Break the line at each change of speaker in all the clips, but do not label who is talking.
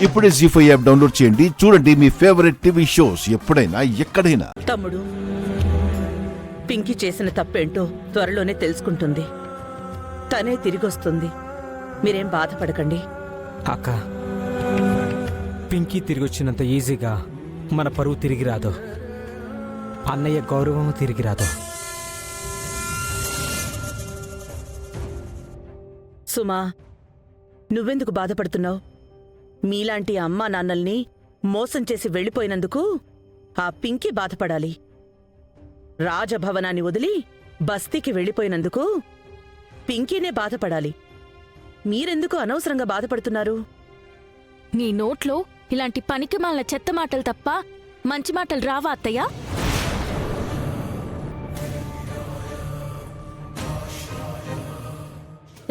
ఇప్పుడే జీ5 app download చేయండి. చూడండి మీ ఫేవరెట్ టీవీ షోస్ ఎప్పుడైనా ఎక్కడైనా.
తమ్ముడు, పింకీ చేసిన తప్పేంటో త్వరలోనే తెలుసుకుంటుంది. తనే తిరిగొస్తుంది. మీరేం బాధపడకండి.
అక్క, పింకీ తిరిగొచ్చినంత ఈజీగా మన పరువు తిరిగి రాదు, అన్నయ్య గౌరవం తిరిగి రాదు.
సుమా, నువ్వెందుకు బాధపడుతున్నావు? మీలాంటి అమ్మా నాన్నల్ని మోసం చేసి వెళ్ళిపోయినందుకు ఆ పింకీ బాధపడాలి. రాజభవనాన్ని వదిలి బస్తీకి వెళ్ళిపోయినందుకు పింకీనే బాధపడాలి. మీరెందుకు అనవసరంగా బాధపడుతున్నారు?
నీ నోట్లో ఇలాంటి పనికిమాలిన చెత్త మాటలు తప్ప మంచి మాటలు రావా అత్తయ్య?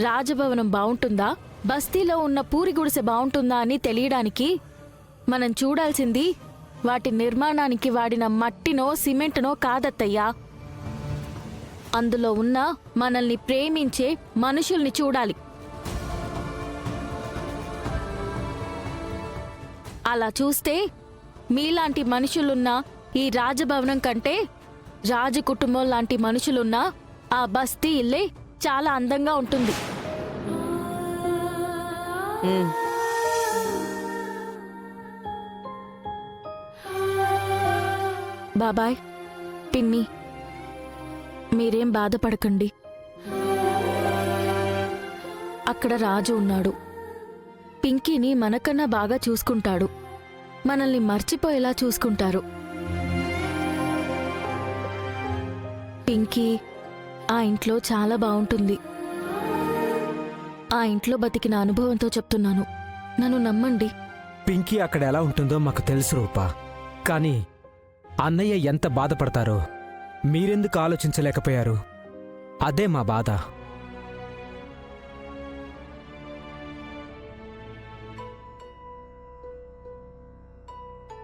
రాజభవనం బావుంటుందా, బస్తీలో ఉన్న పూరి గుడిసె బావుంటుందా అని తెలియడానికి మనం చూడాల్సింది వాటి నిర్మాణానికి వాడిన మట్టినో సిమెంటునో కాదత్తయ్యా, అందులో ఉన్న మనల్ని ప్రేమించే మనుషుల్ని చూడాలి. అలా చూస్తే మీలాంటి మనుషులున్న ఈ రాజభవనం కంటే రాజకుటుంబం లాంటి మనుషులున్న ఆ బస్తీ ఇల్లే చాలా అందంగా ఉంటుంది. బాబాయ్, పిన్ని, మీరేం బాధపడకండి. అక్కడ రాజు ఉన్నాడు. పింకీని మనకన్నా బాగా చూసుకుంటాడు. మనల్ని మర్చిపోయేలా చూసుకుంటారు. పింకీ ఆ ఇంట్లో చాలా బావుంటుంది. ఆ ఇంట్లో బతికిన అనుభవంతో చెప్తున్నాను, నన్ను నమ్మండి.
పింకీ అక్కడ ఎలా ఉంటుందో మాకు తెలుసు రూపా, కానీ అన్నయ్య ఎంత బాధపడతారో మీరెందుకు ఆలోచించలేకపోయారు? అదే మా బాధ.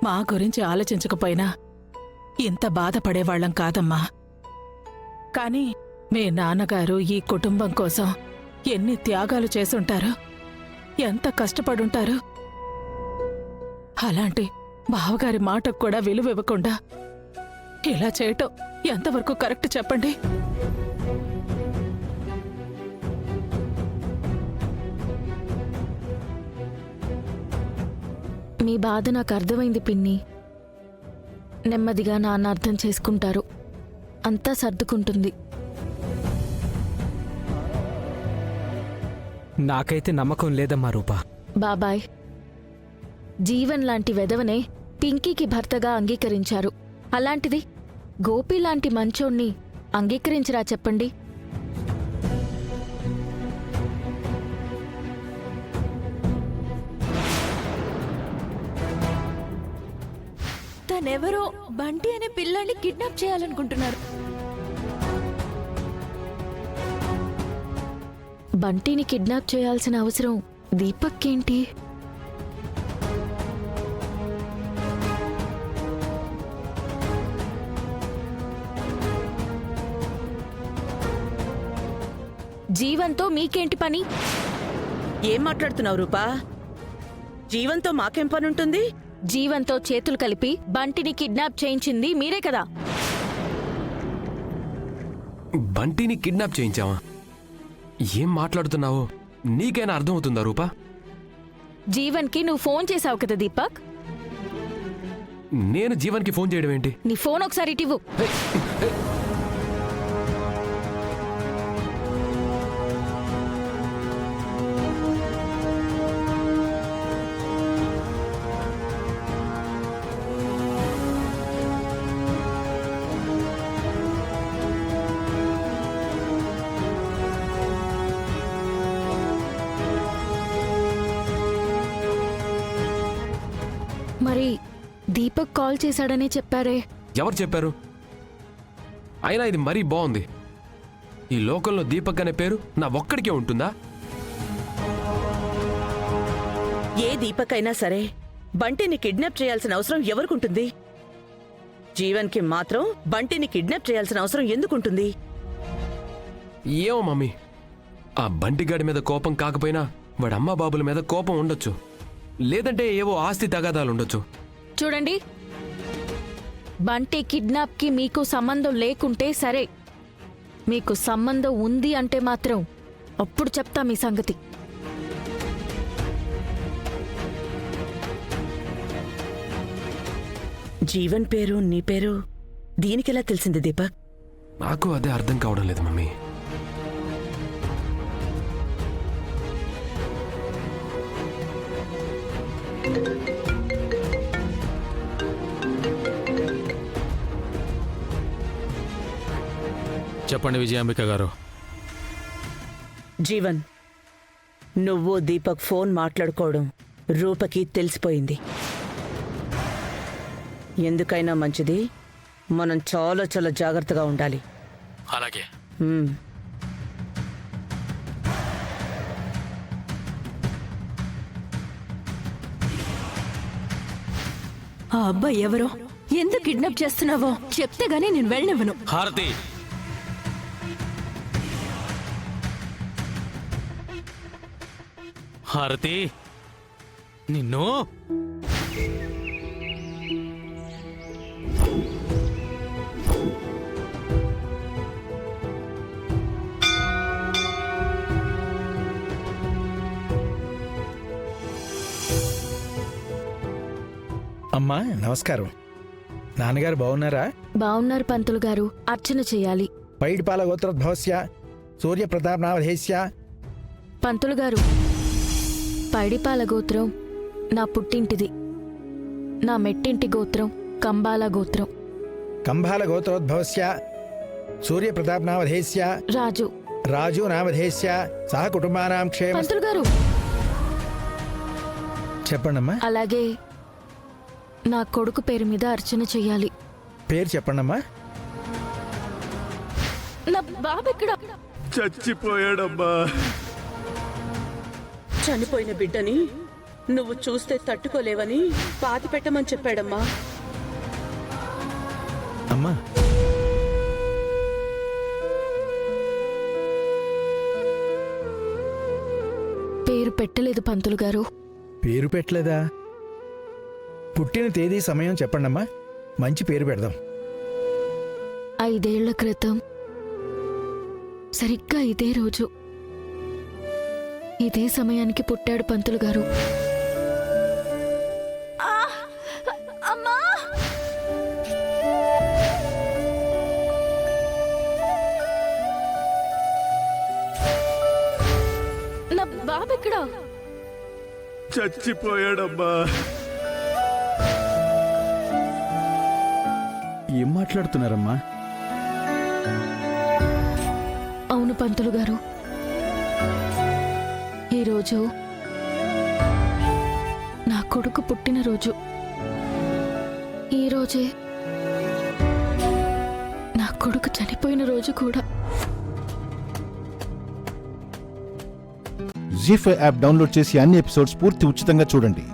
మా గురించి ఆలోచించకపోయినా ఇంత బాధపడేవాళ్లం కాదమ్మా. కాని మీ నాన్నగారు ఈ కుటుంబం కోసం ఎన్ని త్యాగాలు చేసుంటారు, ఎంత కష్టపడుంటారు. అలాంటి బావగారి మాటకు కూడా విలువివ్వకుండా ఇలా చేయటం ఎంతవరకు కరెక్ట్ చెప్పండి?
మీ బాధ నాకు అర్థమైంది పిన్ని. నెమ్మదిగా నాన్న అర్థం చేసుకుంటారు, అంతా సర్దుకుంటుంది.
నాకైతే నమ్మకం లేదమ్మా రూపా.
బాబాయ్, జీవన్ లాంటి వెధవనే పింకీకి భర్తగా అంగీకరించారు. అలాంటిది గోపి లాంటి మంచోణ్ణి అంగీకరించరా చెప్పండి?
తనెవరో బంటి అనే పిల్లాన్ని కిడ్నాప్ చేయాలనుకుంటున్నారు.
బంటిని కిడ్నాప్ చేయాల్సిన అవసరం దీపక్కేంటి? జీవన్తో మీకేంటి పని?
ఏం మాట్లాడుతున్నావు రూపా? జీవంతో మాకేం పనుంటుంది?
జీవన్తో చేతులు కలిపి బంటిని కిడ్నాప్ చేయించింది మీరే కదా?
బంటిని కిడ్నాప్ చేయించావా? ఏం మాట్లాడుతున్నావు? నీకైనా అర్థమవుతుందా రూపా?
జీవన్కి నువ్వు ఫోన్ చేసావు కదా దీపక్?
నేను జీవన్కి ఫోన్ చేయడం ఏంటి?
నీ ఫోన్ ఒకసారి ఇటివ్వు. మరి దీపక్ కాల్ చేశాడనే చెప్పారే?
ఎవరు చెప్పారు? అయినా ఇది మరీ బాగుంది. ఈ లోకంలో దీపక్ అనే పేరు నా ఒక్కడికే ఉంటుందా?
ఏ దీపక్ అయినా సరే బంటిని కిడ్నాప్ చేయాల్సిన అవసరం ఎవరికుంటుంది? జీవన్కి మాత్రం బంటిని కిడ్నాప్ చేయాల్సిన అవసరం ఎందుకుంటుంది?
ఏమో మమ్మీ, ఆ బంటిగాడి మీద కోపం కాకపోయినా వాడి అమ్మా బాబుల మీద కోపం ఉండొచ్చు. లేదంటే ఏవో ఆస్తి తగాదాలు ఉండొచ్చు.
చూడండి, బంటి కిడ్నాప్కి మీకు సంబంధం లేకుంటే సరే, మీకు సంబంధం ఉంది అంటే మాత్రం అప్పుడు చెప్తా మీ సంగతి.
జీవన్ పేరు నీ పేరు దీనికెలా తెలిసింది దీపక్?
నాకు అదే అర్థం కావడం లేదు మమ్మీ.
చెప్పండి విజయాంబిక గారు.
జీవన్, నువ్వు దీపక్ ఫోన్ మాట్లాడుకోవడం రూపకి తెలిసిపోయింది. ఎందుకైనా మంచిది, మనం చాలా చాలా జాగ్రత్తగా ఉండాలి.
అలాగే.
హ్మ్.
ఆ అబ్బాయి ఎవరో, ఎందుకు కిడ్నాప్ చేస్తున్నావో చెప్తే గానీ నేను వెళ్ళనివ్వను.
హారతి, హారతి, నిన్ను
అమ్మా నమస్కారం. నాన్నగారు బాగున్నారా?
బావున్నారు పంతులు గారు, అర్చన చేయాలి.
పైడిపాల గోత్రోద్భవస్య సూర్యప్రతాపనావధేస్య.
పంతులు గారు, పైడిపాల గోత్రం నా పుట్టింటిది. నా మెట్టింటి గోత్రం కంబాల గోత్రం.
కంభాల గోత్రోద్భవస్య సూర్యప్రతాపనావధేస్య
రాజు.
రాజు నామధేస్య సహ కుటుంబానాం క్షేమ.
పంతులు గారు,
చెప్పండమ్మా.
అలాగే నా కొడుకు పేరు మీద అర్చన చెయ్యాలి.
పేరు చెప్పండమ్మా.
నా బాబు ఎక్కడ?
చచ్చిపోయాడమ్మా.
చనిపోయిన బిడ్డని నువ్వు చూస్తే తట్టుకోలేవని పాతి పెట్టమని చెప్పాడమ్మా.
అమ్మా
పేరు పెట్టలేదు పంతులు గారు.
పేరు పెట్టలేదా? పుట్టిన తేదీ సమయం చెప్పండమ్మా, మంచి పేరు పెడదాం.
5 ఏళ్ల క్రితం సరిగ్గా ఇదే రోజు ఇదే సమయానికి పుట్టాడు పంతులు గారు. నా బాబు ఎక్కడ?
చచ్చిపోయాడమ్మా.
ఏం మాట్లాడుతున్నారమ్మా?
అవును పంతులు గారు, ఈరోజు నా కొడుకు పుట్టినరోజు. ఈరోజే నా కొడుకు చనిపోయిన రోజు కూడా.
జీ5 యాప్ డౌన్లోడ్ చేసి అన్ని ఎపిసోడ్స్ పూర్తి ఉచితంగా చూడండి.